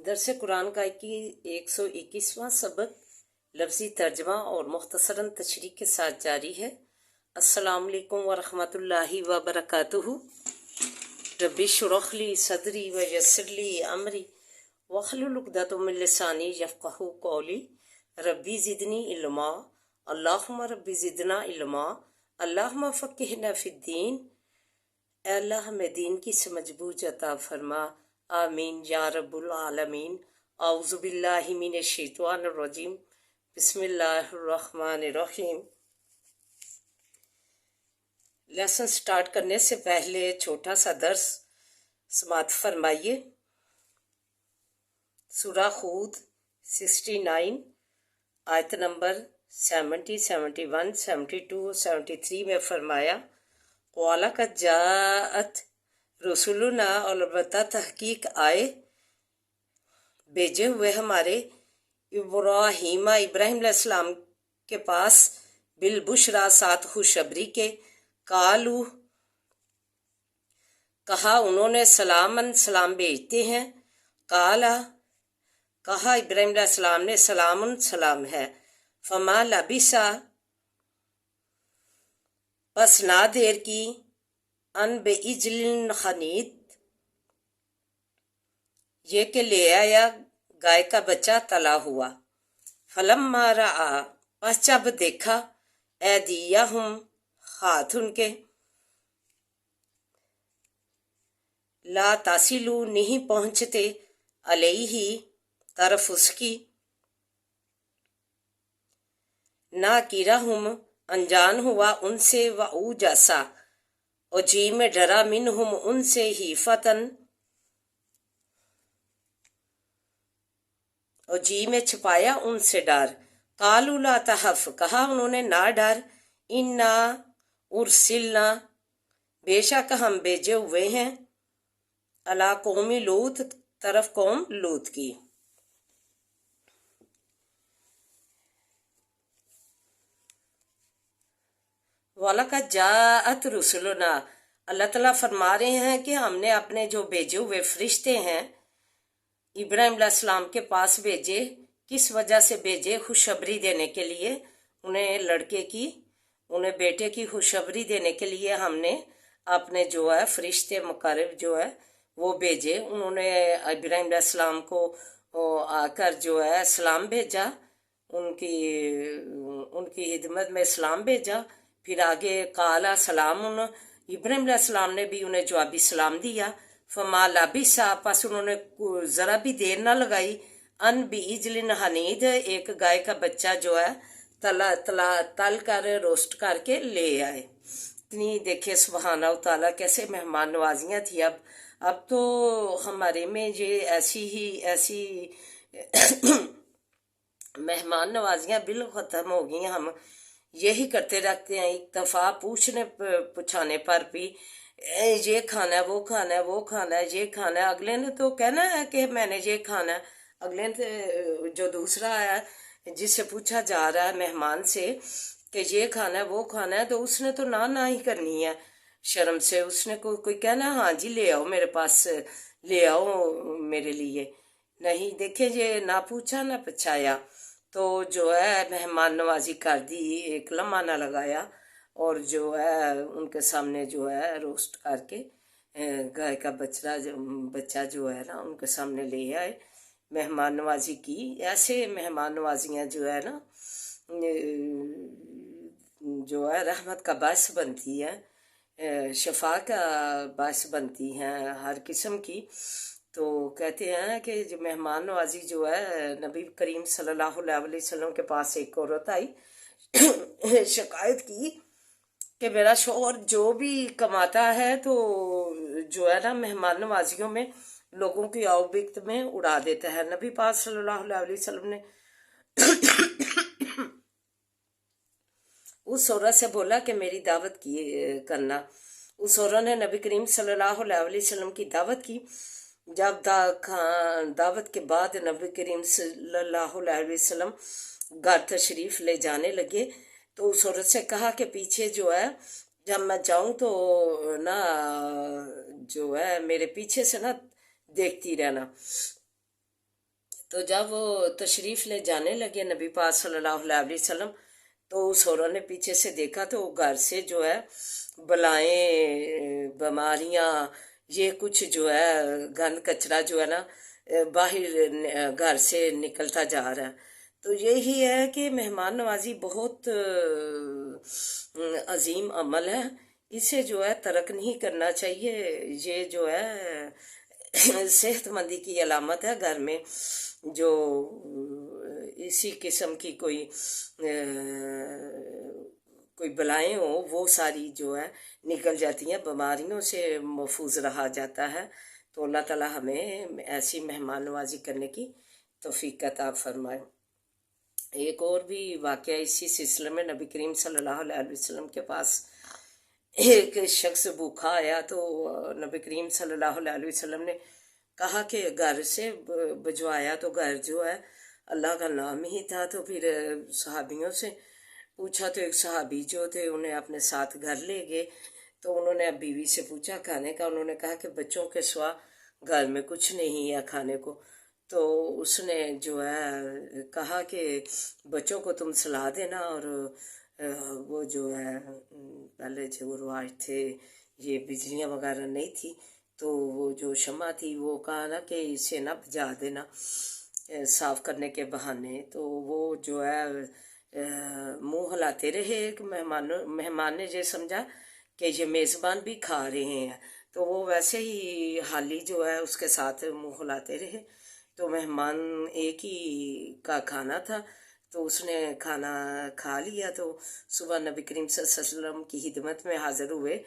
درس قرآن کا 121واں سبق لفظی ترجمہ اور مختصراً تشریح کے ساتھ جاری ہے۔ السلام علیکم ورحمۃ اللہ وبرکاتہ۔ ربی اشرح لی صدری ویسر لی امری واحلل عقدۃ من لسانی یفقہوا قولی۔ ربی زدنی علما، اللہم ربی زدنا علما، اللہم فقہنا فی الدین۔ اے اللہ ہمیں دین کی سمجھ بوجھ عطا فرما، آمین یا رب العالمین۔ اعوذ باللہ من الشیطان الرجیم، بسم اللہ الرحمن الرحیم۔ لیسن سٹارٹ کرنے سے پہلے چھوٹا سا درس سماعت فرمائیے۔ سورہ ہود 69 آیت نمبر 70، 71، 72 اور 73 میں فرمایا، وَلَقَدْ جَاءَتْ رُسُلُنَا، اور البتہ تحقیق آئے بھیجے ہوئے ہمارے ابراہیم علیہ السلام کے پاس، بالبشرا ساتھ خوشخبری کے، قالو کہا انہوں نے، سلامن سلام بھیجتے ہیں، قالا کہا ابراہیم علیہ السلام نے، سلامن سلام ہے، فما لبثا پس نہ دیر کی، ان بعجل حنیذ یہ کہ لے آیا گائے کا بچہ تلا ہوا، فلما رأى پس جب دیکھا، ایدیہم ہاتھ ان کے، لا تصل نہیں پہنچتے، علیہ طرف اس کی، ناکرہم انجان ہوا ان سے، وأوجس اور جی میں ڈرا، منہم ان سے، خیفتاً اور جی میں چھپایا ان سے ڈر، قالوا لا تخف کہا انہوں نے نہ ڈر، انا ارسلنا بے شک ہم بھیجے ہوئے ہیں، علی قوم لوط طرف قوم لوط کی۔ وَلَقَدْ جَاءَتْ رُسُلُنَا، اللہ تعالیٰ فرما رہے ہیں کہ ہم نے اپنے جو بھیجے ہوئے فرشتے ہیں ابراہیم علیہ السلام کے پاس بھیجے، کس وجہ سے بھیجے؟ خوشخبری دینے کے لیے، انہیں لڑکے کی، انہیں بیٹے کی خوشخبری دینے کے لیے ہم نے اپنے جو ہے فرشتے مقرب جو ہے وہ بھیجے۔ انہوں نے ابراہیم علیہ السلام کو آ کر جو ہے سلام بھیجا، ان کی خدمت میں سلام بھیجا، پھر آگے قالا سلام، ابراہیم علیہ السلام نے بھی انہیں جوابی سلام دیا، فما لبثا پس انہوں نے ذرا بھی دیر نہ لگائی، ان بعجل حنیذ ایک گائے کا بچہ جو ہے تل کر روسٹ کر کے لے آئے۔ اتنی دیکھیں سبحانہ و تعالیٰ کیسے مہمان نوازیاں تھی۔ اب تو ہمارے میں یہ ایسی مہمان نوازیاں بالکل ختم ہو گئی، ہم یہی کرتے رکھتے ہیں، ایک دفعہ پوچھانے پر بھی یہ کھانا ہے، وہ کھانا ہے، وہ کھانا ہے، یہ کھانا ہے، اگلے نے تو کہنا ہے کہ میں نے یہ کھانا ہے، اگلے نے جو دوسرا ہے جس سے پوچھا جا رہا ہے مہمان سے کہ یہ کھانا ہے، وہ کھانا ہے، تو اس نے تو نہ ہی کرنی ہے شرم سے، اس نے کوئی کہنا ہاں جی لے آؤ میرے پاس، لے آؤ میرے لیے، نہیں، دیکھیں یہ نہ پوچھا نہ پچھایا، تو جو ہے مہمان نوازی کر دی، ایک لمحہ نہ لگایا، اور جو ہے ان کے سامنے جو ہے روسٹ کر کے گائے کا بچہ جو ہے نا ان کے سامنے لے آئے، مہمان نوازی کی۔ ایسے مہمان نوازیاں جو ہے نا جو ہے رحمت کا باعث بنتی ہے، شفا کا باعث بنتی ہیں ہر قسم کی۔ تو کہتے ہیں کہ جو مہمان نوازی جو ہے، نبی کریم صلی اللہ علیہ وسلم کے پاس ایک عورت آئی، شکایت کی کہ میرا شوہر جو بھی کماتا ہے تو جو ہے نا مہمان نوازیوں میں لوگوں کی آؤ بکت میں اڑا دیتا ہے۔ نبی پاک صلی اللہ علیہ وسلم نے اس عورت سے بولا کہ میری دعوت کی کرنا۔ اس عورت نے نبی کریم صلی اللہ علیہ وسلم کی دعوت کی۔ جب دعوت کے بعد نبی کریم صلی اللہ علیہ وسلم گھر تشریف لے جانے لگے، تو اس عورت سے کہا کہ پیچھے جو ہے جب میں جاؤں تو نا جو ہے میرے پیچھے سے نا دیکھتی رہنا۔ تو جب وہ تشریف لے جانے لگے نبی پاک صلی اللہ علیہ وسلم، تو اس عورت نے پیچھے سے دیکھا تو گھر سے جو ہے بلائیں، بیماریاں، یہ کچھ جو ہے گند کچرا جو ہے نا باہر گھر سے نکلتا جا رہا ہے۔ تو یہی ہے کہ مہمان نوازی بہت عظیم عمل ہے، اسے جو ہے ترک نہیں کرنا چاہیے۔ یہ جو ہے صحت مندی کی علامت ہے۔ گھر میں جو اسی قسم کی کوئی بلائیں ہوں وہ ساری جو ہے نکل جاتی ہیں، بیماریوں سے محفوظ رہا جاتا ہے۔ تو اللہ تعالی ہمیں ایسی مہمان نوازی کرنے کی توفیق عطا فرمائے۔ ایک اور بھی واقعہ اسی سلسلے میں، نبی کریم صلی اللہ علیہ وسلم کے پاس ایک شخص بھوکا آیا، تو نبی کریم صلی اللہ علیہ وسلم نے کہا کہ گھر سے بھجوایا، تو گھر جو ہے اللہ کا نام ہی تھا۔ تو پھر صحابیوں سے پوچھا، تو ایک صحابی جو تھے انہیں اپنے ساتھ گھر لے گئے، تو انہوں نے بیوی سے پوچھا کھانے کا، انہوں نے کہا کہ بچوں کے سوا گھر میں کچھ نہیں ہے کھانے کو۔ تو اس نے جو ہے کہا کہ بچوں کو تم سلا دینا، اور وہ جو ہے پہلے جو رواج تھے یہ بجلیاں وغیرہ نہیں تھی، تو وہ جو شمع تھی وہ کہا نا کہ اسے نہ بجھا دینا صاف کرنے کے بہانے۔ تو وہ جو ہے منہ ہلاتے رہے، ایک مہمان نے یہ سمجھا کہ یہ میزبان بھی کھا رہے ہیں، تو وہ ویسے ہی حالی جو ہے اس کے ساتھ منہ ہلاتے رہے۔ تو مہمان ایک ہی کا کھانا تھا، تو اس نے کھانا کھا لیا۔ تو صبح نبی کریم صلی اللہ علیہ وسلم کی خدمت میں حاضر ہوئے،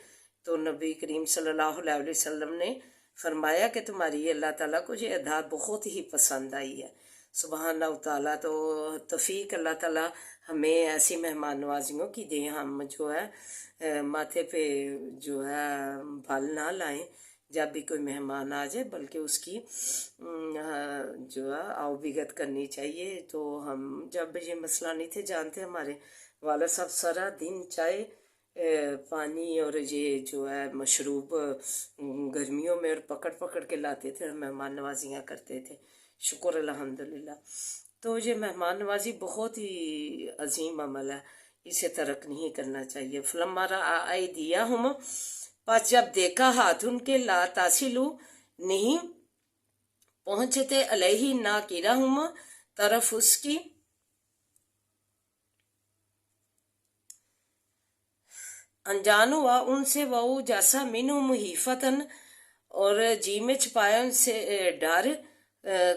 تو نبی کریم صلی اللہ علیہ وسلم نے فرمایا کہ تمہاری اللہ تعالیٰ کو یہ ادا بہت ہی پسند آئی ہے۔ سبحان اللہ تعالیٰ، تو توفیق اللہ تعالیٰ ہمیں ایسی مہمان نوازیوں کی دیں، ہم جو ہے ماتھے پہ جو ہے بال نہ لائیں جب بھی کوئی مہمان آ جائے، بلکہ اس کی جو ہے آؤ بھگت کرنی چاہیے۔ تو ہم جب یہ مسئلہ نہیں تھے جانتے، ہمارے والد صاحب سارا دن چائے پانی اور یہ جو ہے مشروب گرمیوں میں اور پکڑ پکڑ کے لاتے تھے، مہمان نوازیاں کرتے تھے۔ شکر الحمدللہ۔ تو یہ مہمان نوازی بہت ہی عظیم عمل ہے، اسے ترک نہیں کرنا چاہیے۔ فلما رأى أيديهم، پس جب دیکھا ہاتھ ان کے، لا تصل، نہیں پہنچتے، علیہ ناکرہم، طرف اس کی، انجان ہوا ان سے، وہ جیسا منہم خیفتاً، اور جی میں چھپایا ان سے ڈر،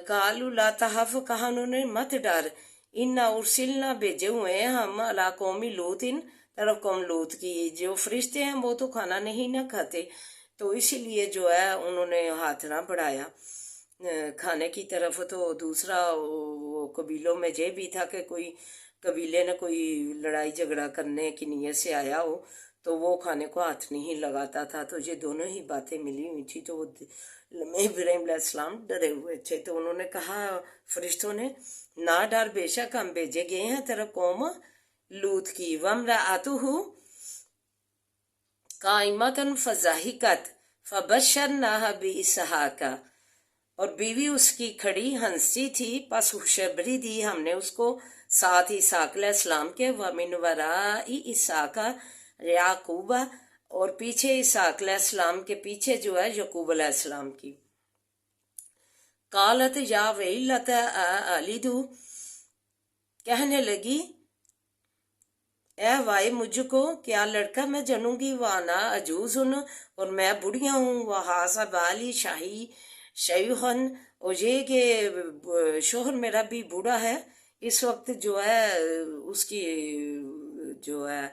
قالوا لا تخف، کہا انہوں نے مت ڈر، انا ارسلنا بھیجے ہوئے ہیں ہم، علی قوم لوط، طرف قوم لوط کی، جو فرشتے ہیں وہ تو کھانا نہیں نہ کھاتے، تو اسی لیے جو ہے انہوں نے ہاتھ نہ بڑھایا کھانے کی طرف۔ تو دوسرا وہ قبیلوں میں یہ بھی تھا کہ کوئی قبیلے نے کوئی لڑائی جھگڑا کرنے کی نیت سے آیا ہو تو وہ کھانے کو ہاتھ نہیں لگاتا تھا۔ تو یہ دونوں ہی باتیں ملی ہوئی تھی، تو وہ ابراہیم علیہ السلام ڈرے ہوئے تھے، تو انہوں نے کہا فرشتوں نے، نہ ڈر، بے شک ہم بھیجے گئے ہیں طرف قوم لوط کی، وامرأتہ قائمۃ فضحکت فبشرناہا باسحاق، اور بیوی اس کی کھڑی ہنسی تھی، پس خوشخبری دی ہم نے اس کو ساتھ اسحاق علیہ السلام کے، ومن وراء اسحاق یعقوب، اور پیچھے اسحاق علیہ السلام کے پیچھے جو ہے یعقوب علیہ السلام کی۔ قالت یا ویلتی الید، کہنے لگی اے وائے مجھ کو، کیا لڑکا میں جنوں گی، وانا عجوز، اور میں بڑھیا ہوں، وہذا بالی شیخن، اور یہ کہ شوہر میرا بھی بوڑھا ہے۔ اس وقت جو ہے اس کی جو ہے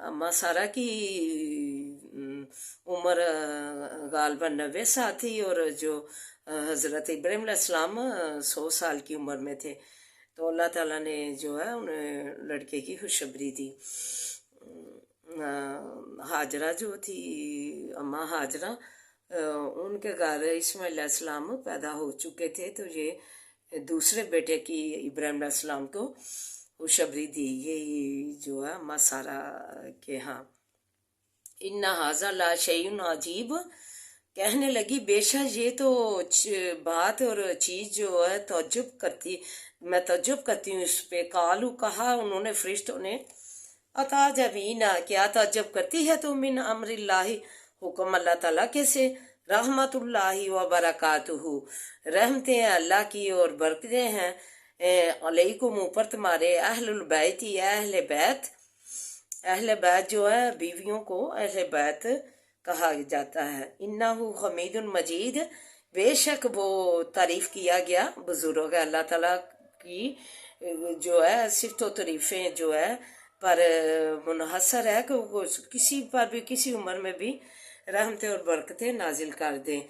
اما سارا کی عمر غالباً 90 سال تھی، اور جو حضرت ابراہیم علیہ السلام 100 سال کی عمر میں تھے۔ تو اللہ تعالیٰ نے جو ہے انہیں لڑکے کی خوشخبری دی۔ ہاجرہ جو تھی، اما ہاجرہ، ان کے گھر اسماعیل علیہ السلام پیدا ہو چکے تھے، تو یہ دوسرے بیٹے کی ابراہیم علیہ السلام کو خوشخبری دی، یہی جو ہے اما سارا کے ہاں۔ ان ھذا لا شیء عجیب، کہنے لگی بے شک یہ تو بات اور چیز جو ہے میں تعجب کرتی ہوں اس پہ. قالو کہا انہوں نے فرشتوں نے اتعجبینا کیا تعجب کرتی ہے تو من امر اللہ حکم اللہ تعالیٰ کے سے. رحمت اللہ وبرکاتہ رحمتیں اللہ کی اور برکتیں ہیں علیکم اوپر تمہارے. اہل البیت اہل بیت جو ہے بیویوں کو اہل بیت کہا جاتا ہے. انہو حمید مجید بے شک وہ تعریف کیا گیا بزرگ ہے اللہ تعالیٰ کی جو ہے صفت و تعریفیں جو ہے پر منحصر ہے کہ وہ کسی پر بھی کسی عمر میں بھی رحمتیں اور برکتیں نازل کر دیں.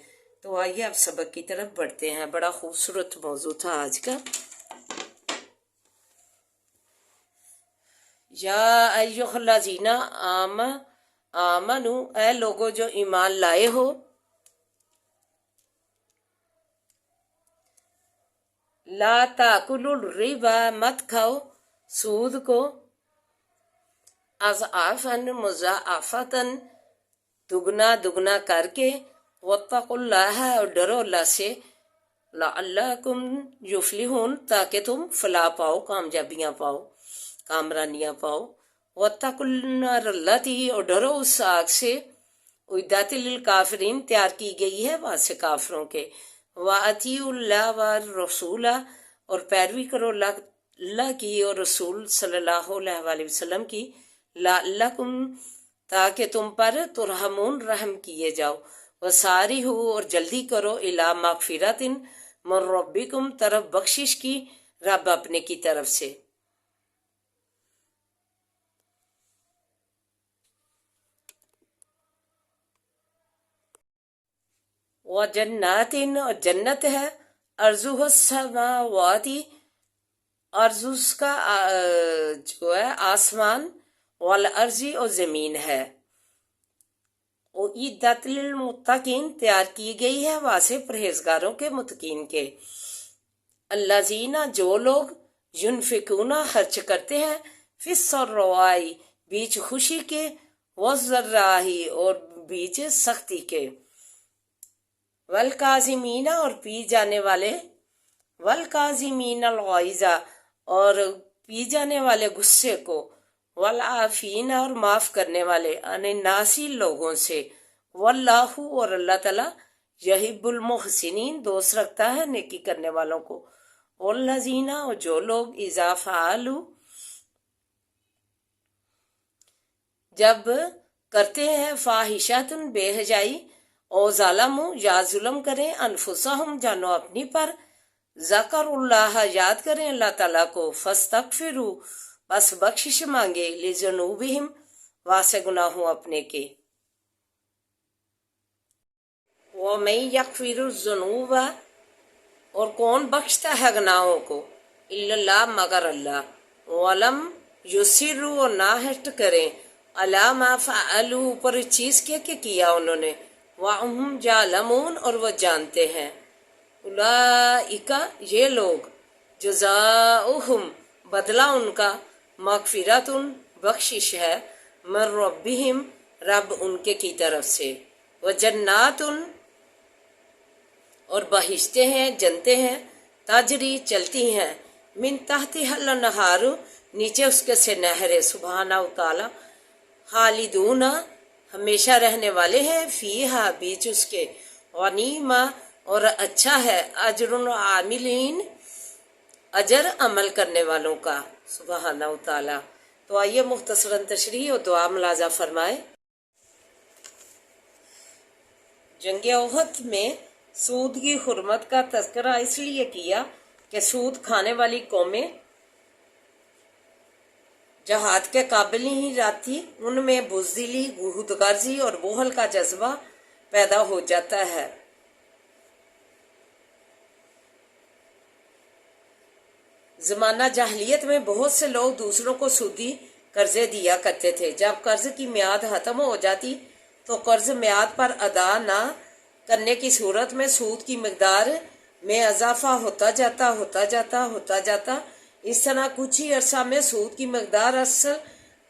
تو آئیے اب سبق کی طرف بڑھتے ہیں. بڑا خوبصورت موضوع تھا آج کا. یا ایھا الذین آمنو اے لوگو جو ایمان لائے ہو لا تاکلوا الربا مت کھاؤ سود کو اضعافا مضاعفتا دگنا کر کے واتقوا اللہ اور ڈرو اللہ سے لعلکم یفلحون تاکہ تم فلاح پاؤ کامیابیاں پاؤ کامرانیاں پاؤ. واتقوا النار التی اور ڈرو اس آگ سے اعدت للکافرین تیار کی گئی ہے وہاں سے کافروں کے. واطیعوا اللہ والرسول اور پیروی کرو اللہ کی اور رسول صلی اللہ علیہ وآلہ وسلم کی. لعلکم تاکہ تم پر ترحمون رحم کیے جاؤ. وسارعوا اور جلدی کرو الی مغفرۃ من ربکم طرف بخشش کی رب اپنے کی طرف سے. وجنات اور جنت ہے ارضها السماوات ارض اس کا جو ہے آسمان والارض اور زمین ہے. اعدت للمتقین تیار کی گئی ہے واسے پرہیزگاروں کے متقین کے. الذین جو لوگ ینفقون خرچ کرتے ہیں فی السراء بیچ خوشی کے والضراء اور بیچ سختی کے والکاظمین اور پی جانے والے والکاظمین الغیظ اور پی جانے والے غصے کو والعافین اور معاف کرنے والے عن الناس لوگوں سے. واللہ اور اللہ تعالیٰ یحب المحسنین دوست رکھتا ہے نیکی کرنے والوں کو. والذین اور جو لوگ اذا فعلوا جب کرتے ہیں فاحشۃ بے حجائی او ظالموا یا ظلم کریں انفسہم جانو اپنی پر ذکر اللہ یاد کریں اللہ تعالیٰ کو فاستغفروا بس بخشش مانگے لذنوبہم واسے گناہوں اپنے کے. وَمَن یغفر الذنوب اور کون بخشتا ہے گناہوں کو الا اللہ مگر اللہ. ولم یصروا اور نہ ہٹ کریں علی ما فعلوا پر اس چیز کے کہ کیا انہوں نے وَهُمْ يَعْلَمُونَ اور وہ جانتے ہیں. اولئک یہ لوگ جزاؤہم بدلہ ان کا مغفرۃ بخشش ہے من ربہم رب ان کے کی طرف سے. وجنات اور بہشتے ہیں جنتے ہیں تجری چلتی ہیں من تحتها الانہار نیچے اس کے سے نہریں سبحانہ تعالی خالدون ہمیشہ رہنے والے ہیں فیہا بیچ اس کے. ونعم اور اچھا ہے اجر العاملین اجر عمل کرنے والوں کا سبحانہ تعالی. تو آئیے مختصراً تشریح اور دعا ملاحظہ فرمائے. جنگ احد میں سود کی حرمت کا تذکرہ اس لیے کیا کہ سود کھانے والی قومیں جہاد کے قابل نہیں رہتی، ان میں بزدلی، خود غرضی اور بخل کا جذبہ پیدا ہو جاتا ہے. زمانہ جاہلیت میں بہت سے لوگ دوسروں کو سودی قرضے دیا کرتے تھے. جب قرض کی میعاد ختم ہو جاتی تو قرض میعاد پر ادا نہ کرنے کی صورت میں سود کی مقدار میں اضافہ ہوتا جاتا. اس طرح کچھ ہی عرصہ میں سود کی مقدار اصل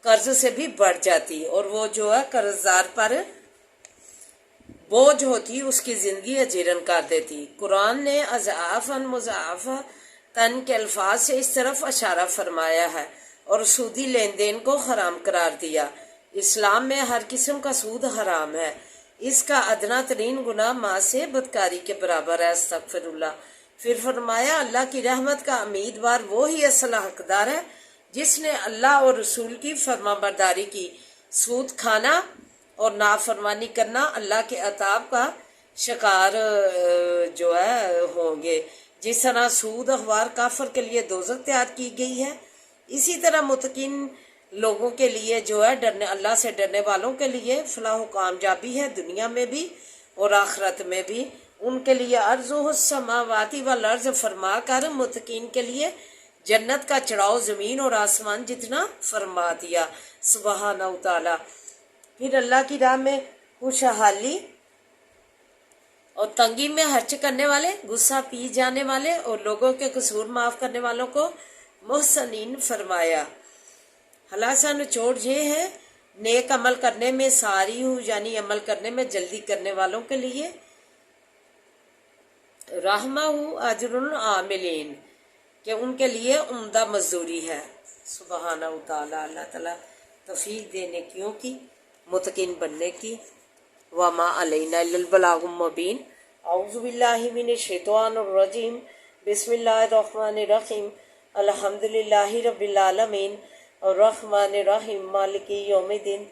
قرض سے بھی بڑھ جاتی اور وہ جو ہے قرض دار پر بوجھ ہوتی اس کی زندگی اجیرن کر دیتی۔ قرآن نے اضعافاً مضاعفتاً کے الفاظ سے اس طرف اشارہ فرمایا ہے اور سودی لین دین کو حرام قرار دیا۔ اسلام میں ہر قسم کا سود حرام ہے، اس کا ادنا ترین گناہ ماں سے بدکاری کے برابر ہے، استغفر اللہ۔ پھر فرمایا اللہ کی رحمت کا امیدوار وہی اصل حقدار ہے جس نے اللہ اور رسول کی فرما برداری کی۔ سود کھانا اور نافرمانی کرنا اللہ کے عذاب کا شکار جو ہے ہوں گے۔ جس طرح سود اخوار کافر کے لیے دوزخ تیار کی گئی ہے، اسی طرح متقین لوگوں کے لیے جو ہے اللہ سے ڈرنے والوں کے لیے فلاح و کامیابی ہے، دنیا میں بھی اور آخرت میں بھی۔ ان کے لیے ارض السماوات والارض فرما کر متقین کے لیے جنت کا چڑاؤ زمین اور آسمان جتنا فرما دیا، سبحانہ تعالی۔ پھر اللہ کی راہ میں خوشحالی اور تنگی میں خرچ کرنے والے، غصہ پی جانے والے اور لوگوں کے قصور معاف کرنے والوں کو محسنین فرمایا۔ خلاصہ نچوڑ یہ ہے، نیک عمل کرنے میں ساری ہوں، یعنی عمل کرنے میں جلدی کرنے والوں کے لیے رحمہ اجر العاملین، کہ ان کے لیے عمدہ مزدوری ہے، سبحانہ تعالیٰ۔ اللہ تعالیٰ توفیق دے نیکیوں کی، متقین بننے کی۔ وما علینا الا البلاغ المبین۔ اعوذ باللہ من الشیطان الرجیم، بسم اللہ الرحمن الرحیم، الحمد للہ رب العالمین، الرحمن الرحیم، مالک یوم الدین،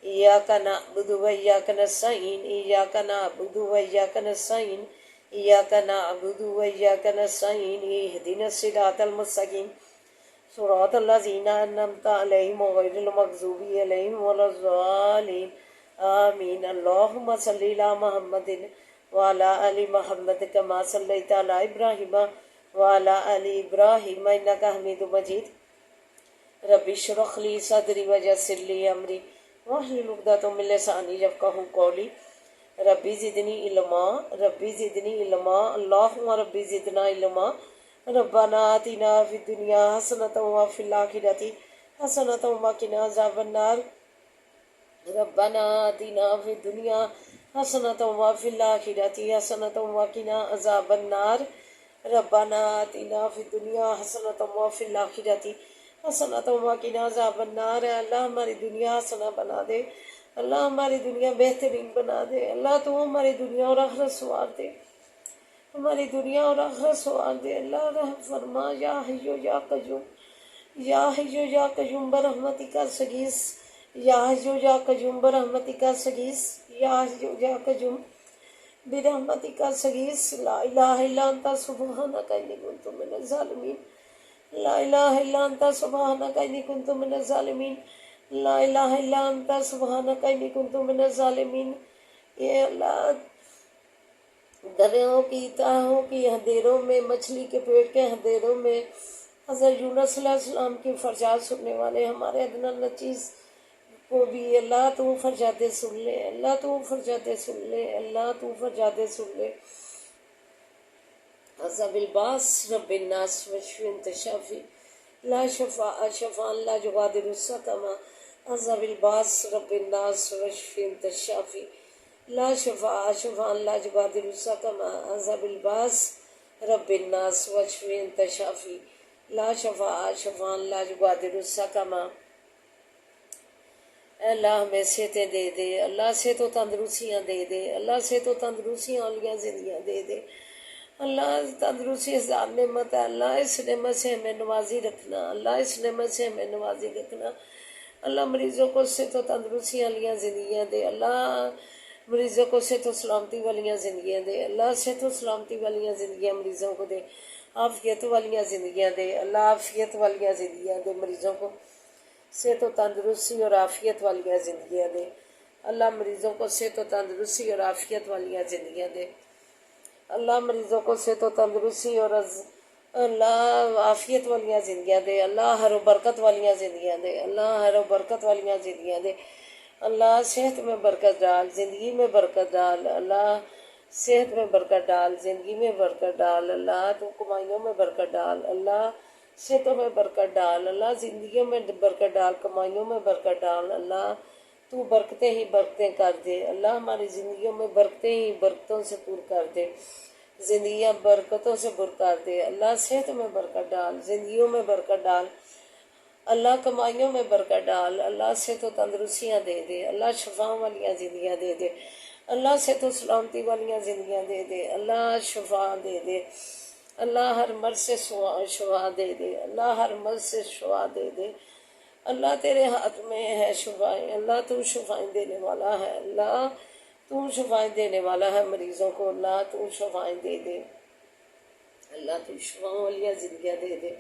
ایاک نعبد و ایاک نستعین، ایاک نعبد و ایاک نستعین، ایاک نعبد و ایاک نستعین، اہدنا الصراط المستقیم، صراط الذین انعمت علیہم غیر المغضوب علیہم ولا الضالین، آمین۔ اللہم صلی علی محمد وعلی آل محمد کما صلیت علی ابراہیم وعلی آل ابراہیم انک حمید مجید۔ رب اشرح لی صدری ویسر لی امری واحلل عقدۃ من لسانی یفقہوا قولی۔ ربی زدنی علما، ربی زدنی علما، اللہم ربی زدنا علما۔ ربنا آتنا فی الدنیا حسنۃ وفی الآخرۃ حسنۃ وقنا عذاب النار۔ ربنا آتنا فی الدنیا حسنۃ وفی الآخرۃ حسنۃ وقنا عذاب النار۔ ربنا آتنا فی الدنیا حسنۃ وفی الآخرۃ حسنۃ وقنا عذاب النار۔ اللہ ہماری دنیا حسنہ بنا دے، اللہ ہماری دنیا بہترین بنا دے، اللہ تو ہماری دنیا اور آخرت سنوار دے، ہماری دنیا اور آخرت سنوار دے۔ اللہ رحم فرما، یا حی یا قیوم، یا حی یا قیوم برحمتک استغیث، یا حی یا قیوم برحمتک استغیث، یا حی یا قیوم برحمتک استغیث۔ لا الہ الا انت سبحانک انی کنت من الظالمین، لا الہ الا انت سبحانک انی کنت من الظالمین، لا الہ الا انت سبحانک انی کنت من الظالمین۔ اے اللہ، دریاؤں کی تہوں کی اندھیروں میں، مچھلی کے پیٹ کے اندھیروں میں حضرت یونس علیہ السلام کی فرجات سننے والے ہمارے ادنا نچیز کو بھی اللہ تو فرجاتیں سن لے، اللہ تو فرجاتیں سن لے، اللہ تو فرجاتیں سن لے۔ عذاب الباس رب الناس واشف انت شافی لا شفاء شفاء لا یغادر سقما۔ عذاب الباس رب الناس واشف انت شافی لا شفاء شفاء لا یغادر سقما۔ عذاب الباس رب الناس واشف انت شافی لا شفاء شفاء لا یغادر سقما۔ اے اللہ ہمیں صحتیں دے دے، اللہ سے تو تندرستیاں دے دے، اللہ سے تو تندرستیاں والیاں زندگیاں دے دے۔ اللہ تندرستی ہزار نعمت ہے، اللہ اس نعمت سے ہمیں نوازی رکھنا، اللہ اس نعمت سے ہمیں نوازی رکھنا۔ اللہ مریضوں کو صحت و تندرستی والیاں زندگیاں دے، اللہ مریضوں کو صحت و سلامتی والیاں زندگیاں دے، اللہ صحت و سلامتی والیاں زندگیاں مریضوں کو دے، عافیت والیاں زندگیاں دے، اللہ عافیت والیاں زندگیاں دے مریضوں کو، صحت و تندرستی اور عافیت والیاں زندگیاں دے، اللہ مریضوں کو صحت و تندرستی اور عافیت والیاں زندگیاں دے، اللہ مریضوں کو صحت و تندرستی اور اللہ عافیت والیاں زندگیاں دے، اللہ ہر و برکت والیاں زندگیاں دے، اللہ ہر و برکت والیاں زندگیاں دے۔ اللہ صحت میں برکت ڈال، زندگی میں برکت ڈال، اللہ صحت میں برکت ڈال، زندگی میں برکت ڈال، اللہ تو کمائیوں میں برکت ڈال، اللہ صحتوں میں برکت ڈال، اللہ زندگیوں میں برکت ڈال، کمائیوں میں برکت ڈال، اللہ تو برکتیں ہی برکتیں کر دے اللہ، ہماری زندگیوں میں برکتیں ہی برکتوں سے پور کر دے، زندگیاں برکتوں سے پر کر دے اللہ، صحت میں برکت ڈال، زندگیوں میں برکت ڈال اللہ، کمائیوں میں برکت ڈال اللہ، صحت و تندرستیاں دے دے اللہ، شفاؤں والیاں زندگیاں دے دے اللہ، صحت و سلامتی والیاں زندگیاں دے دے اللہ، شفا دے دے اللہ، ہر مرض سے شفا دے دے اللہ، ہر مرض سے شفا دے دے اللہ، تیرے ہاتھ میں ہے شفائیں اللہ، تو شفائیں دینے والا ہے اللہ، تو شفائیں دینے والا ہے مریضوں کو اللہ، تو شفائیں دے دے اللہ، تو شفاؤں والیاں زندگیاں دے دے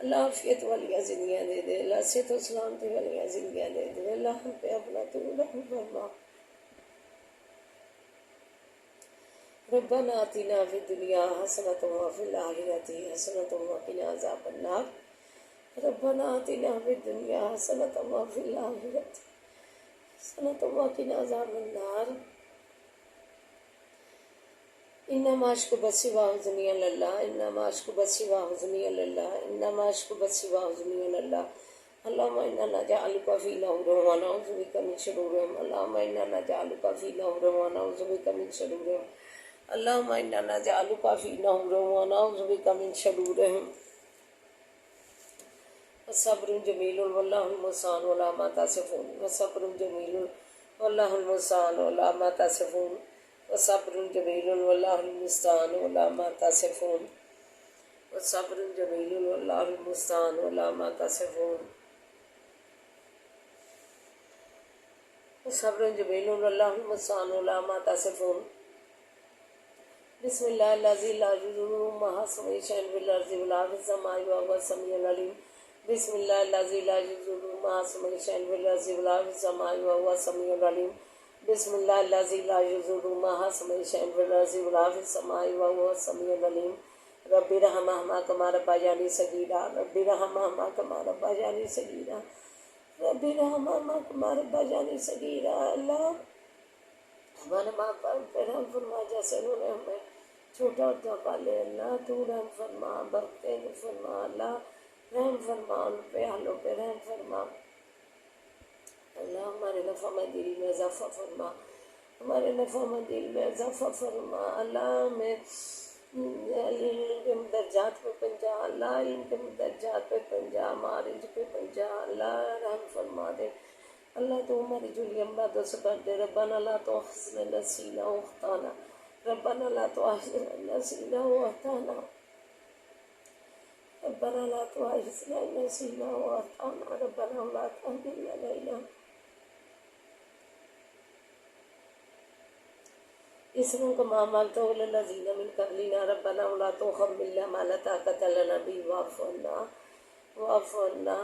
اللہ، عافیت والیاں زندگیاں دے دے اللہ، صحت و سلامتی والیاں زندگیاں دے دے اللہ، ہم پہ اپنا تو رحم فرما ربنا آتنا فی الدنیا حسنۃ وفی الآخرۃ حسنۃ وقنا عذاب النار ربنا آتنا فی الدنیا حسنۃ وفی الآخرۃ حسنۃ وقنا عذاب النار انما اشکو بسی واحزنی اللہ، انما اشکو بسی واحزنی اللہ، انما اشکو بسی واحزنی اللہ، اللہم انا نجعلک فی نحورہم ونعوذ بک من شرورہم، اللہم انا نجعلک فی نحورہم ونعوذ بک من شرورہم، اللہم انا نجعلک فی نحورہم ونعوذ بک من شرورہم، وصبر جمیل واللہ المستعان علی ما تصفون، وصبر جمیل واللہ المستعان علی ما تصفون، وصبر جمیل واللہ المستعان علی ما تصفون، وصبر جمیل واللہ المستعان علی ما تصفون، وصبر جمیل واللہ المستعان علی ما تصفون، بسم اللہ الذی لا یضر مع اسمہ شیء فی الارض ولا فی السماء وهو السمیع العلیم، بسم اللہ الذی لا یضر مع اسمہ شیء فی الارض ولا فی السماء وهو السمیع العلیم، بسم اللہ الذی لا یضر مع اسمہ شیء فی الارض ولا فی السماء وهو السمیع العلیم، رب ارحمہما کما ربیانی صغیرا، رب ارحمہما کما ربیانی صغیرا، رب ارحمہما کما ربیانی صغیرا، اللہ ہمارے ماں باپ پہ رحم فرما جیسے انہوں نے ہمیں چھوٹا ہوتا پالے اللہ، تو رحم فرما، برکتیں فرما اللہ، رحم فرما ان پہ، حالوں پہ رحم فرما اللہ، ہمارے نفع میں دل میں اضافہ فرما، ہمارے نفع میں دل میں اضافہ فرما اللہ، ہمیں علم کے درجات پہ پہنچا اللہ، علم کے درجات پہ پہنچا، معارج پہ پہنچا اللہ، رحم فرما دے اللہ، تو ہماری جلی امبادوں سے کر دے، ربنا لا تؤاخذنا إن نسينا وأخطأنا، ربنا لا تؤاخذنا إن نسينا وأخطأنا، ربنا لا تؤاخذنا إن نسينا وأخطأنا، ربنا ولا تحمل علينا إصرا كما حملته على الذين من قبلنا، ربنا ولا تحملنا ما لا طاقة لنا به واعف عنا واعف عنا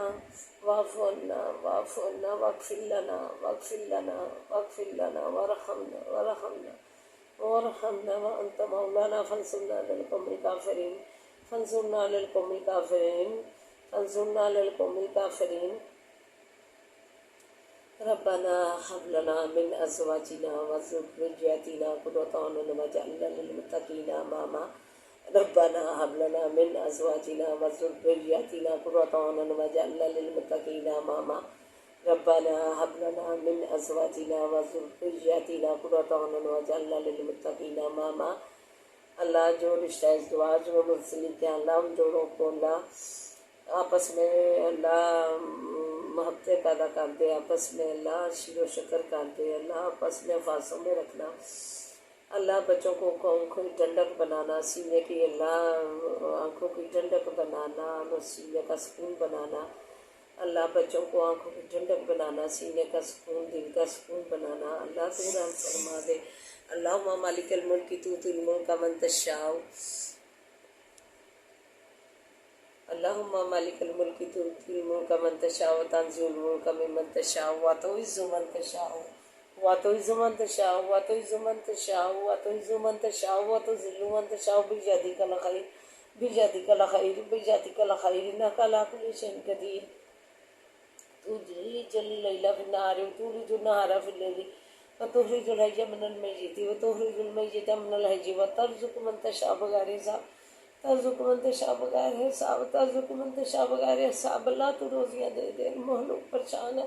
واعف عنا واعف عنا واغفر لنا واغفر لنا واغفر لنا وارحمنا وارحمنا وأنت مولانا فانصرنا على القوم الكافرين، فانصرنا على القوم الكافرين، فانصرنا على القوم الكافرين، ربنا هب لنا من أزواجنا وذرياتنا قرة أعين واجعلنا للمتقين إماما، ربنا هب لنا من أزواجنا وذرياتنا قرة أعين واجعلنا للمتقين إماما، ربنا هب لنا من أزواجنا وذرياتنا قرة أعين واجعلنا للمتقين إماما، اللہ جو رشتہ اس دعا جو منسلک ہے اللہ، ان جوڑوں کو اللہ آپس میں اللہ محبتیں پیدا کر دے، آپس میں اللہ شیر و شکر کر دے اللہ، آپس میں فاصلوں میں رکھنا اللہ، بچوں کو آنکھوں کی ٹھنڈک بنانا، سینے کی اللہ آنکھوں کی ٹھنڈک بنانا، سینے کا سکون بنانا اللہ، بچوں کو آنکھوں کی ٹھنڈک بنانا، سینے کا سکون، دل کا سکون بنانا اللہ، تو رحم فرما دے اللہم مالک الملک تؤتی الملک من تشاء، اللہم مالک الملک تؤتی الملک من تشاء وتنزع الملک ممن تشاء وتعز من تشاء وتعز من تشاء وتعز من تشاء وتعز من تشاء وتذل من تشاء بيدك الخير بيدك الخير بيدك الخير إنك على كل شيء قدير، تولج الليل في النهار وتولج النهار في الليل وتخرج الحي من الميت وتخرج الميت من الحي وترزق من تشاء بغیر حساب، ترزق من تشاء بغیر حساب، ترزق من تشاء بغیر حساب اللہ، تو روزیاں دے دے، محلوق پریشان ہے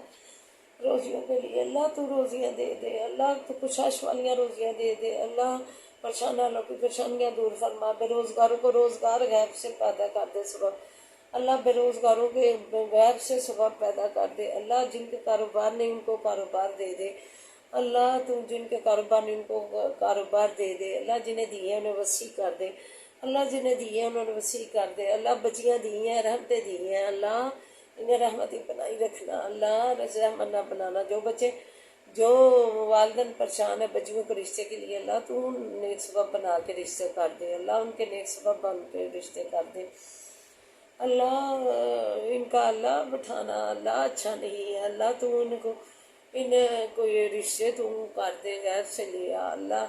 روزیوں کے لیے اللہ تو روزیاں دے دے، اللہ تو خوشاش والیاں روزیاں دے دے، اللہ پریشان والوں کی پریشانیاں دور فرما، بے روزگاروں کو روزگار غیب سے پیدا کر دے سبب، اللہ بے روزگاروں کے غیب سے سبب پیدا کر دے، اللہ جن کے کاروبار نہیں ان کو کاروبار دے دے، اللہ تو جن کے کاروبار نہیں ان کو کاروبار دے دے، اللہ جنہیں دیے ہیں انہیں وسیع کر دے، اللہ جنہیں دیے ہیں انہوں نے وسیع کر دے، اللہ بچیاں دی ہیں، رحمتیں دی ہیں، اللہ انہیں رحمت ہی بنائی رکھنا، اللہ رحمت نہ بنانا، جو والدین پریشان ہے بچیوں کے رشتے کے لیے، اللہ تو نیک سبب بنا کے رشتے کر دے، اللہ ان کے نیک سبب بن کے رشتے کر دے، اللہ ان کا اللہ بٹھانا اللہ اچھا نہیں ہے، اللہ تو ان کو یہ رشتے تو کر دے غیر سے لیا، اللہ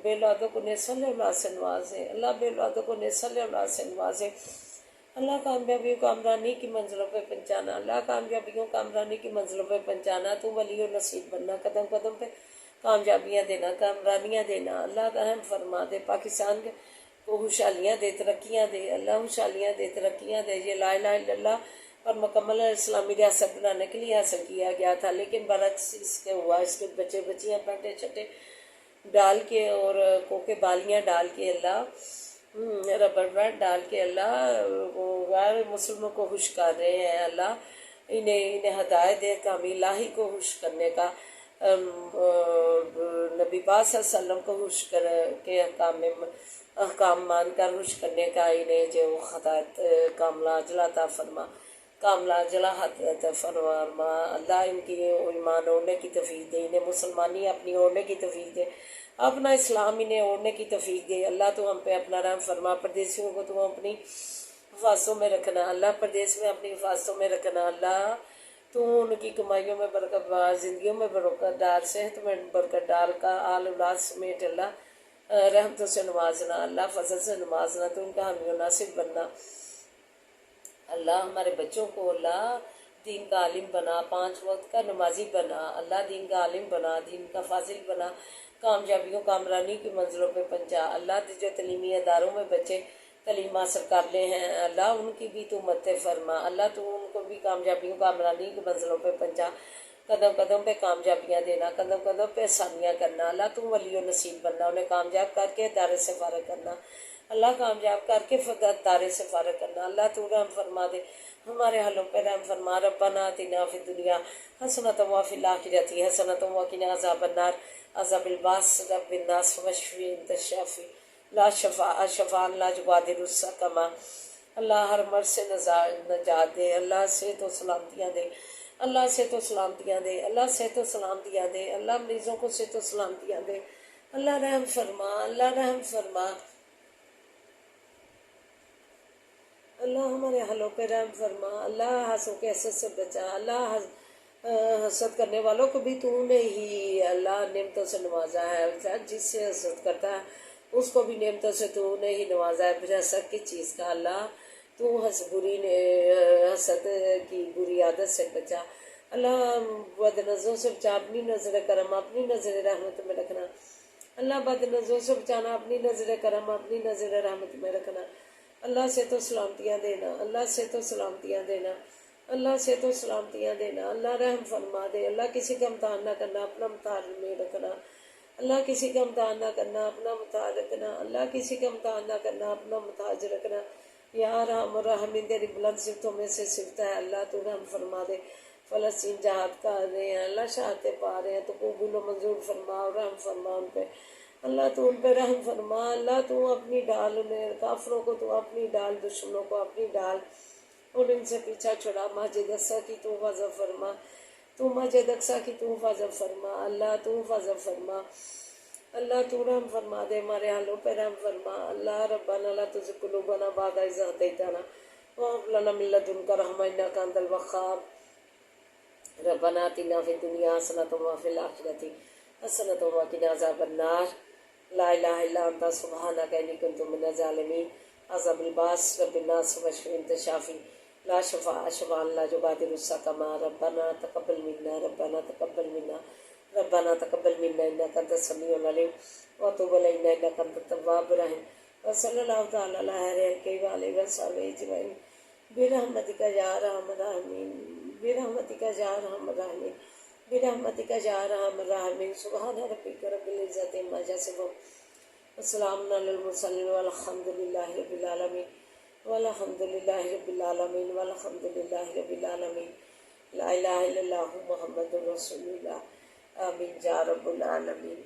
بے اولادوں کو نسل اولاد سے نوازے، اللہ بے اولادوں کو نسل اولاد سے نوازے، اللہ کامیابیوں کامرانی کی منزلوں پہ پہنچانا، اللہ کامیابیوں کامرانی کی منزلوں پہ پہنچانا، تو ولی و نصیب بننا، قدم قدم پہ کامیابیاں دینا، کامرانیاں دینا، اللہ رحم فرما دے، پاکستان کو خوشحالیاں دے، ترقیاں دے، اللہ خوشحالیاں دے، ترقیاں دے، یہ لا الہ الا اللہ پر مکمل اسلامی ریاست بنانے کے لیے حاصل کیا گیا تھا، لیکن برعکس اس کے ہوا، اس کے بچے بچیاں بیٹے چھٹے ڈال کے اور کوکے بالیاں ڈال کے اللہ ربڑ بینڈ ڈال کے اللہ غیر مسلموں کو خوش کر رہے ہیں، اللہ انہیں ہدایت دے کامی الہی کو خوش کرنے کا، نبی پاک صلی اللہ علیہ وسلم کو خوش کر کے احکام مان کر خوش کرنے کا، انہیں جو ہدایت کاملہ جلا عطا فرما، کاملہ جلا عطا فرما، اللہ ان کی ایمان اوڑھنے کی توفیق دے، انہیں مسلمانی اپنی اوڑھنے کی توفیق دے، اپنا اسلام انہیں اوڑھنے کی توفیق دے، اللہ تو ہم پہ اپنا رحم فرما، پردیسیوں کو تو اپنی حفاظتوں میں رکھنا، اللہ پردیس میں اپنی حفاظتوں میں رکھنا، اللہ تو ان کی کمائیوں میں برکت ڈال، زندگیوں میں برکت ڈال، صحت میں برکت ڈال، کا آل اولاد سمیت اللہ رحمتوں سے نوازنا، اللہ فضل سے نوازنا، تو ان کا حامی و ناصر بننا، اللہ ہمارے بچوں کو اللہ دین کا عالم بنا، 5 وقت کا نمازی بنا، اللہ دین کا عالم بنا، دین کا فاضل بنا، کامیابیوں کامرانی کی منزلوں پہ پہنچا، اللہ جو تعلیمی اداروں میں بچے تعلیم حاصل کر لے ہیں، اللہ ان کی بھی تو مدد فرما، اللہ تو ان کو بھی کامیابیوں کامرانی کی منزلوں پہ پہنچا، قدم قدم پہ کامیابیاں دینا، قدم قدم پہ آسانیاں کرنا، اللہ تو ولی و نصیب بننا، انہیں کامیاب کر کے دائرے سے فارغ کرنا، اللہ کامیاب کر کے دائرے سے فارغ کرنا، اللہ تو رحم فرما دے، ہمارے حالوں پہ رحم فرما، ربنا آتنا فی الدنیا حسنۃ وفی الآخرۃ حسنۃ وقنا عذاب النار، عذاب الباس، رب الناس واشفی انت الشافی لا شفاء شفاء لا یغادر سقما، اللہ ہر مرض سے نجات دے، اللہ صحت و سلامتیاں دے، اللہ صحت و سلامتیاں دے، اللہ صحت و سلامتیاں دے، اللہ مریضوں کو صحت و سلامتیاں دے، اللہ رحم فرما، اللہ رحم فرما، اللہ ہمارے حالوں پہ رحم فرما، اللہ حسوں کے حسد سے بچا، اللہ حسد کرنے والوں کو بھی تو نے ہی اللہ نعمتوں سے نوازا ہے، جس سے حسد کرتا ہے اس کو بھی نعمتوں سے تو نے ہی نوازا ہے، بجا شک کی چیز کا، اللہ تو حسد کی بری عادت سے بچا، اللہ بد نظروں سے بچا، اپنی نظر کرم اپنی نظر رحمت میں رکھنا، اللہ بد نظروں سے بچانا، اپنی نظر کرم اپنی نظر رحمت میں رکھنا، اللہ سے تو سلامتیاں دینا، اللہ سے تو سلامتیاں دینا، اللہ سے تو سلامتیاں دینا، اللہ رحم فرما دے، اللہ کسی کا امتحان نہ کرنا، اپنا امتحان میں رکھنا، اللہ کسی کا امتحان نہ کرنا، اپنا امتحان رکھنا، اللہ کسی کا امتحان نہ کرنا، اپنا امتحان رکھنا، یا رحم الرحمین تیری بلند صفتوں میں سے صفت ہے، اللہ تو رحم فرما دے، فلسطین جہاد کر رہے ہیں، اللہ شہادتیں پا رہے ہیں، تو قبول و منظور فرما اور رحم فرما ان پہ، اللہ تو ان پہ رحم فرما، اللہ تو اپنی ڈال انہیں کافروں کو تو اپنی ڈال، دشمنوں کو اپنی ڈال، اور ان سے پیچھا چھڑا، مسجد اقصی کی تو حفاظت فرما، تو مسجد اقصی کی تو حفاظت فرما، اللہ تو حفاظت فرما، اللہ تو رحم فرما دے، ہمارے حالوں پہ رحم فرما، اللہ ربنا لا تزغ قلوبنا بعد إذ هديتنا وهب لنا من لدنك رحمة إنك أنت الوهاب، ربنا آتنا في الدنيا حسنة وفي الآخرة حسنة وقنا عذاب النار، لا إله إلا أنت سبحانك إني كنت من الظالمين، عذاب الباس، رب الناس واشف أنت شافي لا شفاء شفاء لا يغادر سقما، ربنا تقبل منا ربنا تقبل منا ربنا تقبل منا إنك أنت السميع العليم وتب علينا إنك أنت التواب الرحيم، وصلى الله تعالى على خير خلقه وآله وصحبه أجمعين برحمتك يا أرحم الراحمين. برحمتک یا ارحم الراحمین برحمتک یا ارحم الراحمین سبحان ربک رب العزت عما یصفون وسلام علی المرسلین والحمد للہ رب العالمین والحمد للہ رب العالمین والحمد للہ رب العالمین لا الہ الا اللہ محمد رسول اللہ آمین یا رب العالمین.